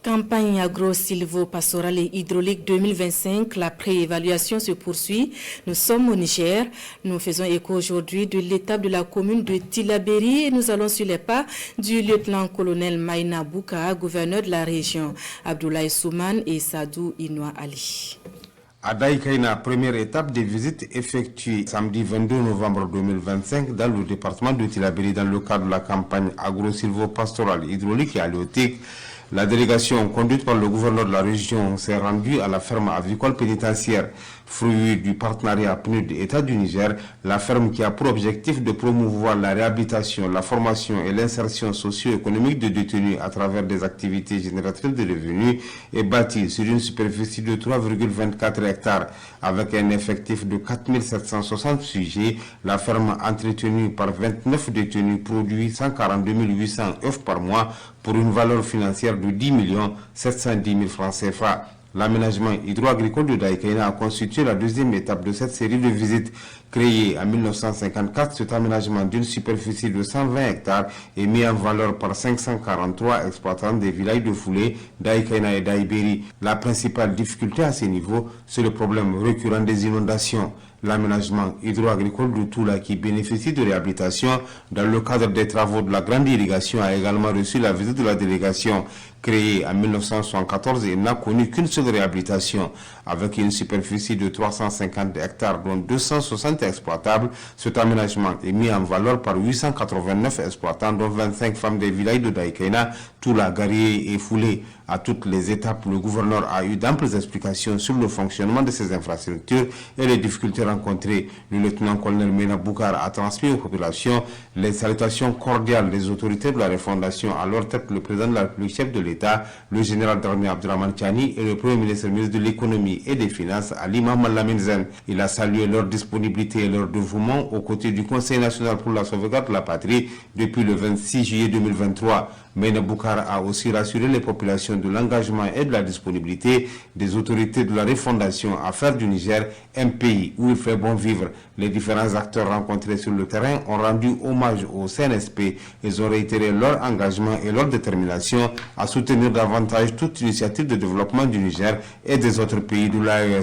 Campagne agro-silvo-pastorale et hydraulique 2025, la préévaluation se poursuit. Nous sommes au Niger. Nous faisons écho aujourd'hui de l'étape de la commune de Tillabéri et nous allons sur les pas du lieutenant-colonel Maïna Bouka, gouverneur de la région, Abdoulaye Souman et Sadou Inoua Ali. À Daïkaina, première étape des visites effectuées samedi 22 novembre 2025 dans le département de Tillabéri dans le cadre de la campagne agro-silvo-pastorale hydraulique et halieutique. La délégation conduite par le gouverneur de la région s'est rendue à la ferme avicole pénitentiaire, fruit du partenariat PNUD État du Niger, la ferme qui a pour objectif de promouvoir la réhabilitation, la formation et l'insertion socio-économique de détenus à travers des activités génératrices de revenus est bâtie sur une superficie de 3,24 hectares. Avec un effectif de 4760 sujets, la ferme entretenue par 29 détenus produit 142 800 œufs par mois pour une valeur financière de 10 710 000 francs CFA. L'aménagement hydro-agricole de Daïkaina a constitué la deuxième étape de cette série de visites. Créé en 1954, cet aménagement d'une superficie de 120 hectares est mis en valeur par 543 exploitants des villages de Foulé, Daïkaina et Daïbéri. La principale difficulté à ce niveau, c'est le problème récurrent des inondations. L'aménagement hydro-agricole de Toula qui bénéficie de réhabilitation dans le cadre des travaux de la grande irrigation a également reçu la visite de la délégation. Créé en 1974 et n'a connu qu'une seule réhabilitation. Avec une superficie de 350 hectares dont 260 exploitables, cet aménagement est mis en valeur par 889 exploitants dont 25 femmes des villages de Daïkaina, Toula, Garié et Foulé. À toutes les étapes, le gouverneur a eu d'amples explications sur le fonctionnement de ces infrastructures et les difficultés rencontrées. Le lieutenant-colonel Maïna Bouka a transmis aux populations les salutations cordiales des autorités de la refondation, à leur tête le président de la République, chef de l'État, le général d'armée Abdourahmane Tiani et le premier ministre de l'économie et des finances, Ali Mohamed Lamine Zen. Il a salué leur disponibilité et leur dévouement aux côtés du Conseil national pour la sauvegarde de la patrie depuis le 26 juillet 2023. Maïna Bouka a aussi rassuré les populations de l'engagement et de la disponibilité des autorités de la refondation à faire du Niger un pays où il fait bon vivre. Les différents acteurs rencontrés sur le terrain ont rendu hommage au CNSP. Ils ont réitéré leur engagement et leur détermination à soutenir davantage toute initiative de développement du Niger et des autres pays de l'AES.